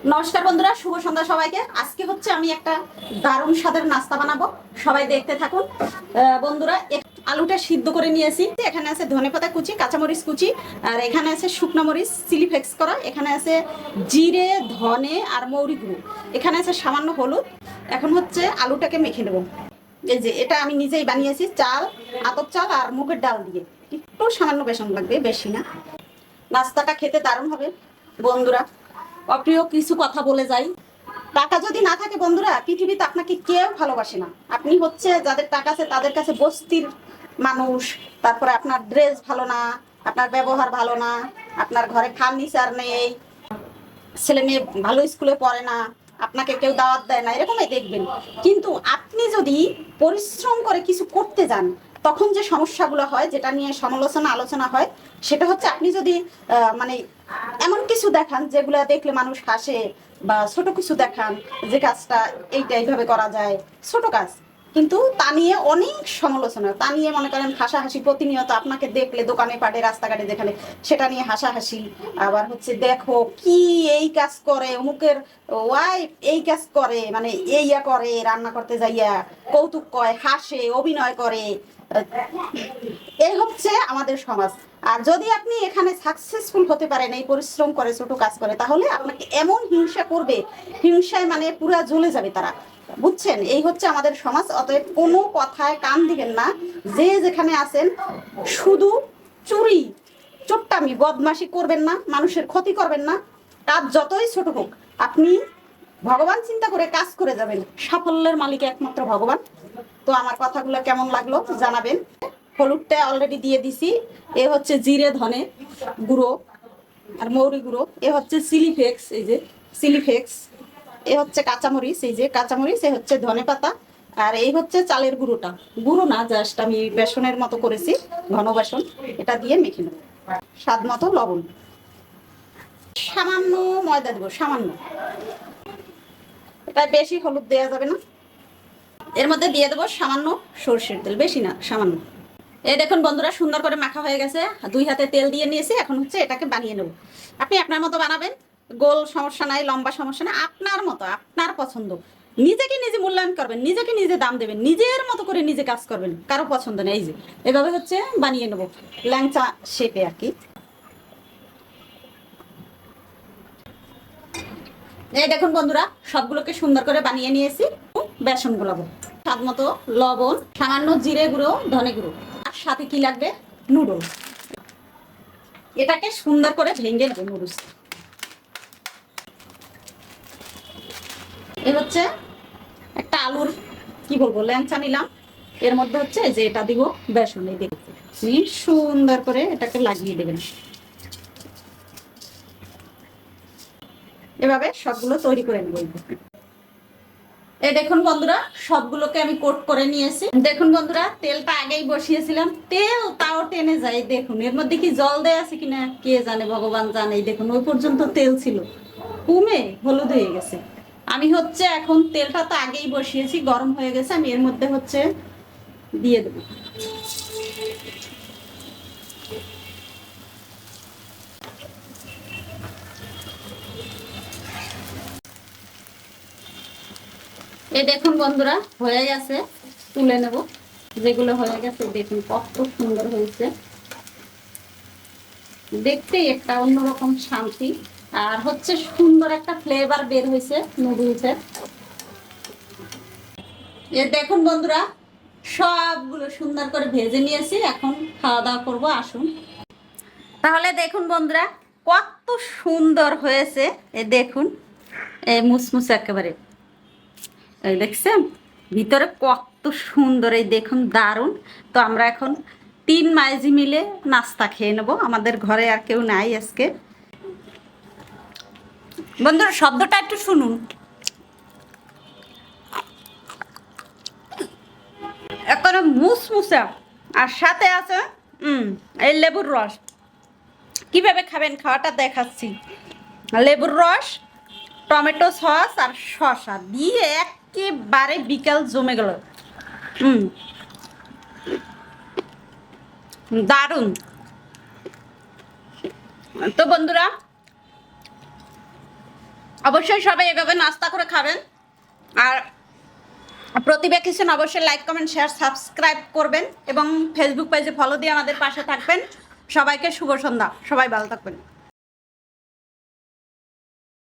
নমস্কার বন্ধুরা, শুভ সন্ধ্যা সবাইকে। আজকে হচ্ছে আমি একটা দারুণ স্বাদের নাস্তা বানাবো, সবাই দেখতে থাকুন। বন্ধুরা, আলুটা সিদ্ধ করে নিয়েছি। এখানে আছে ধনেপাতা কুচি, কাঁচামরিচ কুচি, আর এখানে আছে শুকনো মরিচ চিলি ফ্লেক্স করা, এখানে আছে জিরে, ধনে আর মৌরি গুঁড়ো, এখানে আছে সামান্য হলুদ। এখন হচ্ছে আলুটাকে মেখে নেব। এই যে এটা আমি নিজেই বানিয়েছি, চাল, আতপ চাল আর মুগের ডাল দিয়ে। একটু সামান্য বেসন লাগবে, বেশি না। নাস্তাটা খেতে দারুণ হবে বন্ধুরা। অপ্রিয় কিছু কথা বলে যাই। টাকা যদি না থাকে বন্ধুরা, পৃথিবীতে আপনাকে কেউ ভালোবাসে না। আপনি হচ্ছে যাদের টাকা আছে তাদের কাছে বস্তির মানুষ। তারপরে আপনার ড্রেস ভালো না, আপনার ব্যবহার ভালো না, আপনার ঘরে ফার্নিচার নেই, ছেলে মেয়ে ভালো স্কুলে পড়ে না, আপনাকে কেউ দাওয়াত দেয় না, এরকমই দেখবেন। কিন্তু আপনি যদি পরিশ্রম করে কিছু করতে যান, তখন যে সমস্যাগুলো হয়, যেটা নিয়ে সমালোচনা আলোচনা হয়, সেটা হচ্ছে আপনি যদি মানে এমন কিছু দেখান যেগুলো দেখলে মানুষ হাসে, বা ছোট কিছু দেখান যে কাজটা এইটা এইভাবে করা যায়, ছোট কাজ, কিন্তু তা নিয়ে অনেক সমালোচনা, তা নিয়ে মনে করেন হাসাহাসি প্রতিনিয়ত। আপনাকে দেখলে দোকানে পাটে রাস্তাঘাটে যেখানে, সেটা নিয়ে হাসাহাসি। আবার হচ্ছে দেখো কি এই কাজ করে, অমুকের ওয়াইফ এই কাজ করে, মানে এইয়া করে, রান্না করতে যাইয়া কৌতুক কয়, হাসে, অভিনয় করে। এই হচ্ছে আমাদের সমাজ। আর যদি আপনি এখানে সাকসেসফুল হতে পারেন, এই পরিশ্রম করে ছোট কাজ করে, তাহলে আপনাকে এমন হিংসা করবে, হিংসায় মানে পুরা জ্বলে যাবে তারা। বুঝছেন? এই হচ্ছে আমাদের সমাজ। অতএব কোনো কথায় কান দিবেন না। যে যেখানে আছেন, শুধু চুরি, চোট্টামি, বদমাশি করবেন না, মানুষের ক্ষতি করবেন না। কাজ যতই ছোট হোক, আপনি ভগবান চিন্তা করে কাজ করে যাবেন। সাফল্যের মালিক একমাত্র ভগবান। তো আমার কথাগুলো কেমন লাগলো জানাবেন। হলুদটা অলরেডি দিয়ে দিছি। এ হচ্ছে জিরে ধনে গুঁড়ো আর মৌরি গুঁড়ো। এ হচ্ছে চিলি ফ্লেক্স, এই যে চিলি ফ্লেক্স। এ হচ্ছে কাঁচামরিচ, এই যে কাঁচামরিচ। এ হচ্ছে ধনে পাতা। আর এই হচ্ছে চালের গুঁড়োটা, গুঁড়ো না, জাস্ট আমি বেসনের মতো করেছি, ঘন বেসন। এটা দিয়ে মেখে নেব। স্বাদ মতো লবণ, সামান্য ময়দা দেবো, সামান্য। এটা বেশি হলুদ দেওয়া যাবে না। এর মধ্যে দিয়ে দেবো সামান্য সরষের তেল, বেশি না, সামান্য। এই দেখুন বন্ধুরা, সুন্দর করে মাখা হয়ে গেছে। 2 হাতে তেল দিয়ে নিয়েছি। এখন হচ্ছে এটাকে বানিয়ে নেব। আপনি আপনার মতো বানাবেন, গোল সমস্যা নাই, লম্বা সমস্যা নাই, আপনার মতো, আপনার পছন্দ। নিজেকে নিজে মূল্যায়ন করবেন, নিজেকে নিজে দাম দেবেন, নিজের মতো করে নিজে কাজ করবেন, কারো পছন্দ নেই। এই যে এভাবে হচ্ছে বানিয়ে নেব, ল্যাংচা শেপে আর কি। এই দেখুন বন্ধুরা, সবগুলোকে সুন্দর করে বানিয়ে নিয়েছি। বেসন গুলাবো, স্বাদ মতো লবণ, সামান্য জিরে গুঁড়ো, ধনে গুঁড়ো, আর সাথে কি লাগবে, নুডলস। এটাকে সুন্দর করে ভেঙে নেবো নুডলস। এ হচ্ছে একটা আলুর কি বলবো ল্যাংচা নিলাম। এর মধ্যে হচ্ছে যে এটা দিব বেসন, এই দেখতে সুন্দর করে এটাকে লাগিয়ে দেবেন। এভাবে সবগুলো তৈরি করে নেব। এই দেখুন বন্ধুরা, সবগুলোকে আমি কোট করে নিয়েছি। দেখুন বন্ধুরা, তেলটা আগেই বসিয়েছিলাম, তেল তাও টেনে যায়। দেখুন এর মধ্যে কি জল দেয়া আছে কিনা কে জানে, ভগবান জানে। দেখুন ওই পর্যন্ত তেল ছিল, কমে হলুদ হয়ে গেছে। আমি হচ্ছে এখন তেলটা তো আগেই বসিয়েছি, গরম হয়ে গেছে, আমি এর মধ্যে হচ্ছে দিয়ে দেব। এই দেখুন বন্ধুরা, হয়ে গেছে, তুলে নেব। যেগুলো হয়ে গেছে দেখুন কত সুন্দর হয়েছে, দেখতেই একটা অন্যরকম শান্তি। আর হচ্ছে সুন্দর একটা ফ্লেভার বের হয়েছে নুডলসের। এ দেখুন বন্ধুরা, সবগুলো সুন্দর করে ভেজে নিয়েছি। এখন খাওয়া দাওয়া করবো, আসুন। তাহলে দেখুন বন্ধুরা, কত সুন্দর হয়েছে। এ দেখুন, এই মুসমুসে একেবারে, এই দেখছেন ভিতরে কত সুন্দর, এই দেখুন দারুণ। তো আমরা এখন 3 মাইজি মিলে নাস্তা খেয়ে নেবো। আমাদের ঘরে আর কেউ নাই আজকে। বন্ধুরা শব্দটা একটু শুনুন, একেবারে মুসমুসা। আর সাথে আছে এই লেবুর রস। কিভাবে খাবেন খাওয়াটা দেখাচ্ছি। লেবুর রস, টমেটো সস আর শসা দিয়ে একেবারে বিকাল জমে গেল। দারুণ। তো বন্ধুরা, অবশ্যই সবাই এভাবে নাস্তা করে খাবেন। আর প্রতিভা কিচেন অবশ্যই লাইক কমেন্ট শেয়ার সাবস্ক্রাইব করবেন এবং ফেসবুক পেজে ফলো দিয়ে আমাদের পাশে থাকবেন। সবাইকে শুভ সন্ধ্যা, সবাই ভালো থাকবেন।